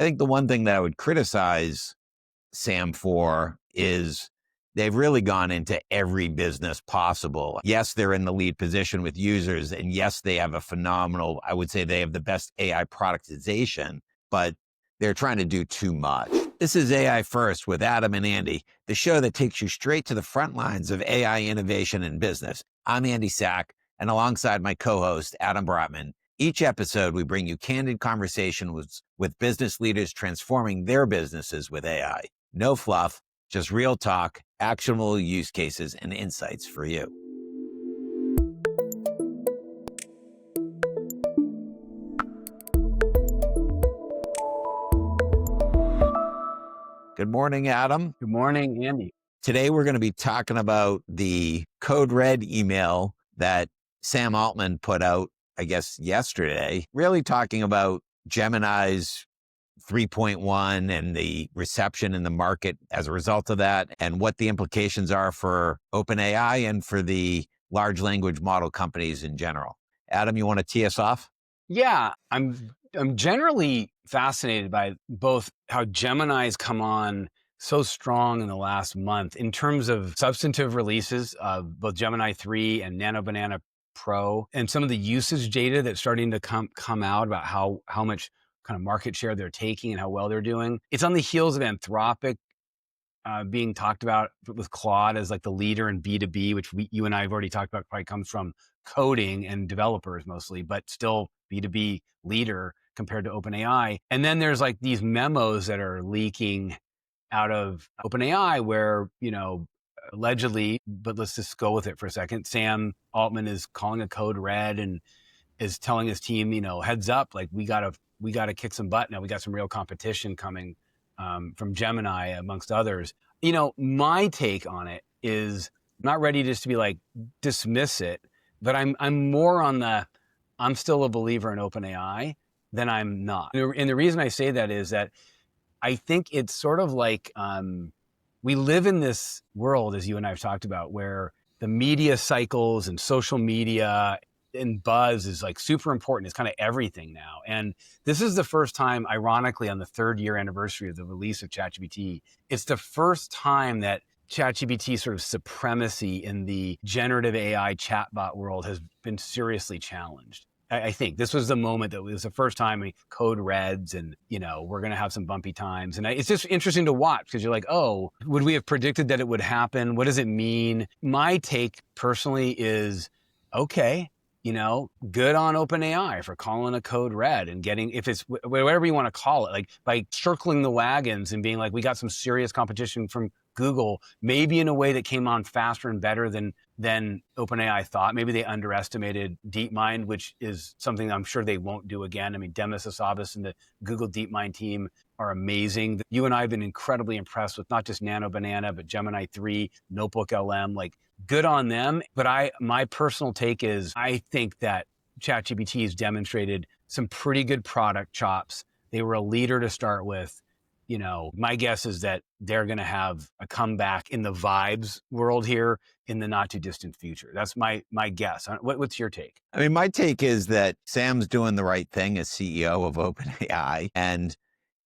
I think the one thing that I would criticize Sam for is they've really gone into every business possible. Yes, they're in the lead position with users. And yes, they have a phenomenal, I would say they have the best AI productization, but they're trying to do too much. This is AI First with Adam and Andy, the show that takes you straight to the front lines of AI innovation in business. I'm Andy Sack, and alongside my co-host, Adam Brotman, each episode we bring you candid conversations with business leaders transforming their businesses with AI. No fluff, just real talk, actionable use cases, and insights for you. Good morning, Adam. Good morning, Andy. Today, we're going to be talking about the Code Red email that Sam Altman put out, I guess, yesterday, really talking about Gemini's 3.1 and the reception in the market as a result of that, and what the implications are for OpenAI and for the large language model companies in general. Adam, you want to tee us off? Yeah, I'm generally fascinated by both how Gemini's come on so strong in the last month in terms of substantive releases of both Gemini 3 and Nano Banana Pro, and some of the usage data that's starting to come out about how much kind of market share they're taking and how well they're doing. It's on the heels of Anthropic being talked about with Claude as like the leader in B2B, which you and I have already talked about, probably comes from coding and developers mostly, but still B2B leader compared to OpenAI. And then there's like these memos that are leaking out of OpenAI where, allegedly, but let's just go with it for a second, Sam Altman is calling a code red and is telling his team, heads up, like we gotta kick some butt now. We got some real competition coming from Gemini, amongst others. My take on it is not ready just to be like dismiss it, but I'm more on I'm still a believer in OpenAI than I'm not. And the reason I say that is that I think it's sort of like we live in this world, as you and I have talked about, where the media cycles and social media and buzz is like super important. It's kind of everything now. And this is the first time, ironically, on the 3rd year anniversary of the release of ChatGPT, it's the first time that ChatGPT sort of supremacy in the generative AI chatbot world has been seriously challenged. I think this was the moment that was the first time code reds and, we're going to have some bumpy times. And it's just interesting to watch because you're like, oh, would we have predicted that it would happen? What does it mean? My take personally is, okay, good on OpenAI for calling a code red and getting, if it's whatever you want to call it, like by circling the wagons and being like, we got some serious competition from Google, maybe in a way that came on faster and better than OpenAI thought. Maybe they underestimated DeepMind, which is something I'm sure they won't do again. I mean, Demis Hassabis and the Google DeepMind team are amazing. You and I have been incredibly impressed with not just Nano Banana, but Gemini 3, Notebook LM, like good on them. But my personal take is I think that ChatGPT has demonstrated some pretty good product chops. They were a leader to start with. My guess is that they're going to have a comeback in the vibes world here in the not too distant future. That's my guess. What's your take? I mean, my take is that Sam's doing the right thing as CEO of OpenAI. And,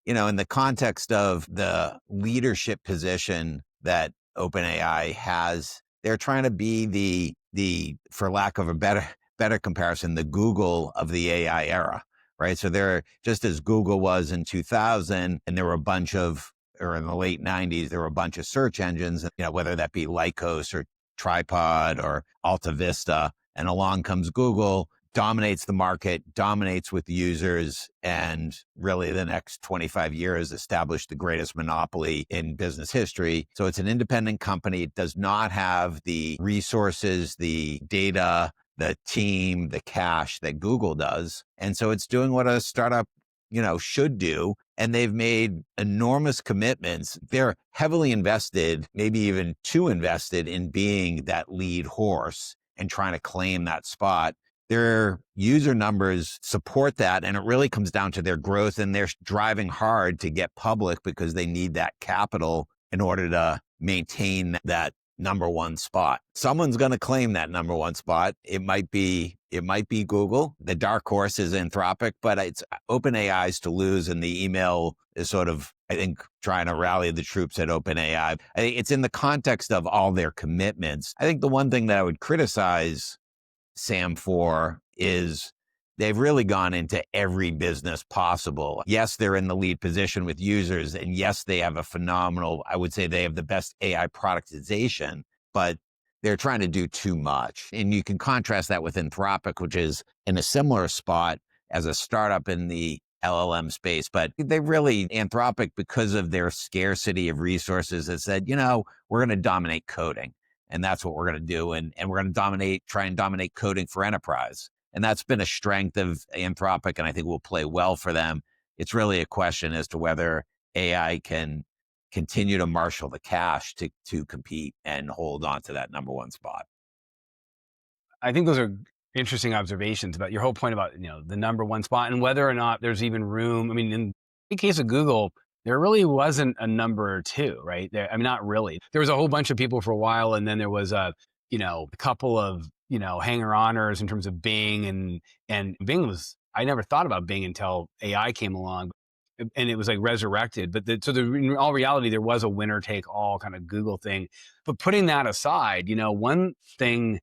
in the context of the leadership position that OpenAI has, they're trying to be the for lack of a better comparison, the Google of the AI era. Right. So they're just as Google was in 2000, and there were in the late 90s, there were a bunch of search engines, whether that be Lycos or Tripod or Alta Vista. And along comes Google, dominates the market, dominates with users, and really the next 25 years established the greatest monopoly in business history. So it's an independent company. It does not have the resources, the data, the team, the cash that Google does. And so it's doing what a startup, should do. And they've made enormous commitments. They're heavily invested, maybe even too invested in being that lead horse and trying to claim that spot. Their user numbers support that. And it really comes down to their growth, and they're driving hard to get public because they need that capital in order to maintain that number one spot. Someone's going to claim that number one spot. It might be it might be Google. The dark horse is Anthropic, but it's OpenAI's to lose, and the email is sort of, I think, trying to rally the troops at OpenAI. I think it's in the context of all their commitments. I think the one thing that I would criticize Sam for is they've really gone into every business possible. Yes, they're in the lead position with users, and yes, they have a phenomenal, I would say they have the best AI productization, but they're trying to do too much. And you can contrast that with Anthropic, which is in a similar spot as a startup in the LLM space. But they really, Anthropic, because of their scarcity of resources, has said, we're going to dominate coding. And that's what we're going to do. And we're going to try and dominate coding for enterprise. And that's been a strength of Anthropic, and I think will play well for them. It's really a question as to whether AI can continue to marshal the cash to compete and hold on to that number one spot. I think those are interesting observations about your whole point about, the number one spot and whether or not there's even room. I mean, in the case of Google, there really wasn't a number two, right? Not really. There was a whole bunch of people for a while, and then there was a couple of, hanger-oners in terms of Bing, and Bing was, I never thought about Bing until AI came along, and it was like resurrected. But in all reality, there was a winner-take-all kind of Google thing. But putting that aside, one thing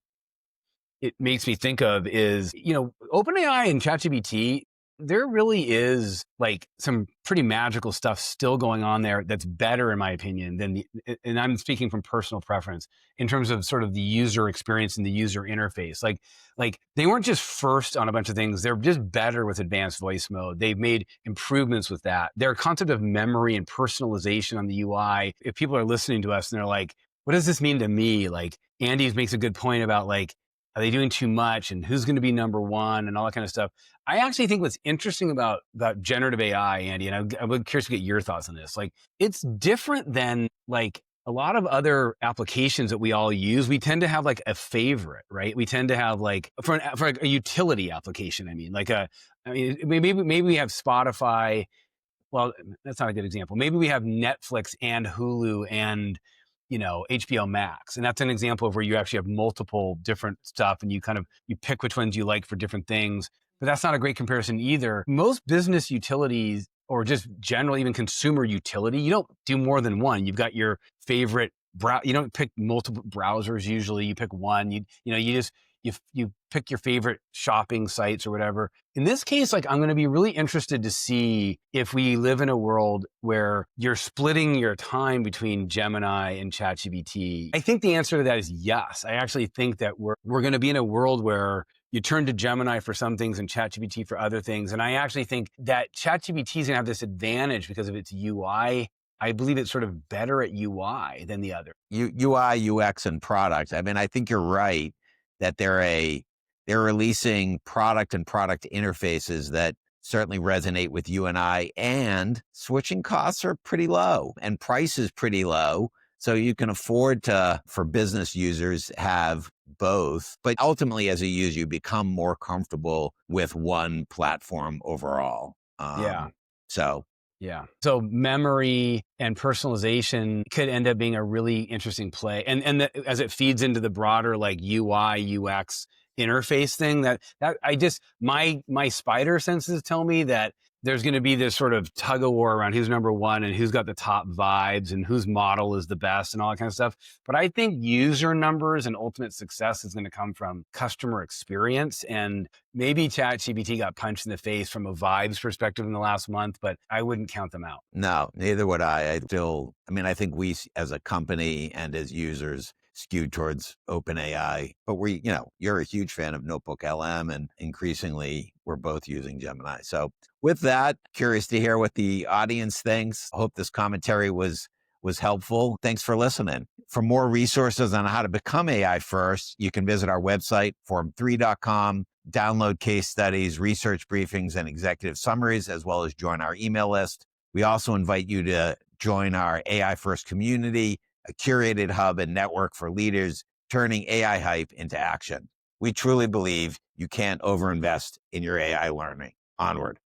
it makes me think of is, OpenAI and ChatGPT, there really is like some pretty magical stuff still going on there that's better, in my opinion, than and I'm speaking from personal preference in terms of sort of the user experience and the user interface. Like they weren't just first on a bunch of things. They're just better with advanced voice mode. They've made improvements with that. Their concept of memory and personalization on the UI, if people are listening to us and they're like, what does this mean to me? Like Andy makes a good point about like, are they doing too much and who's going to be number one and all that kind of stuff. I actually think what's interesting about generative AI, Andy, and I'm curious to get your thoughts on this. Like, it's different than like a lot of other applications that we all use. We tend to have like a favorite, right? We tend to have like for like a utility application. Maybe we have Spotify. Well, that's not a good example. Maybe we have Netflix and Hulu and HBO Max. And that's an example of where you actually have multiple different stuff and you pick which ones you like for different things. But that's not a great comparison either. Most business utilities or just general, even consumer utility, you don't do more than one. You've got your favorite you don't pick multiple browsers usually. You pick one. You pick your favorite shopping sites or whatever. In this case, like I'm going to be really interested to see if we live in a world where you're splitting your time between Gemini and ChatGPT. I think the answer to that is yes. I actually think that we're going to be in a world where you turn to Gemini for some things and ChatGPT for other things. And I actually think that ChatGPT is going to have this advantage because of its UI. I believe it's sort of better at UI than the other. UI, UX, and product. I mean, I think you're right that they're releasing product and product interfaces that certainly resonate with you and I, and switching costs are pretty low and price is pretty low. So you can afford to, for business users, have both. But ultimately, as a user, you become more comfortable with one platform overall. So memory and personalization could end up being a really interesting play. And as it feeds into the broader like UI, UX interface thing my spider senses tell me that there's going to be this sort of tug of war around who's number one and who's got the top vibes and whose model is the best and all that kind of stuff. But I think user numbers and ultimate success is going to come from customer experience. And maybe ChatGPT got punched in the face from a vibes perspective in the last month, but I wouldn't count them out. No, neither would I. I think we as a company and as users skewed towards OpenAI, but you're a huge fan of Notebook LM, and increasingly we're both using Gemini. So with that, curious to hear what the audience thinks. I hope this commentary was helpful. Thanks for listening. For more resources on how to become AI first, you can visit our website, forum3.com, download case studies, research briefings, and executive summaries, as well as join our email list. We also invite you to join our AI First community, a curated hub and network for leaders turning AI hype into action. We truly believe you can't overinvest in your AI learning. Onward.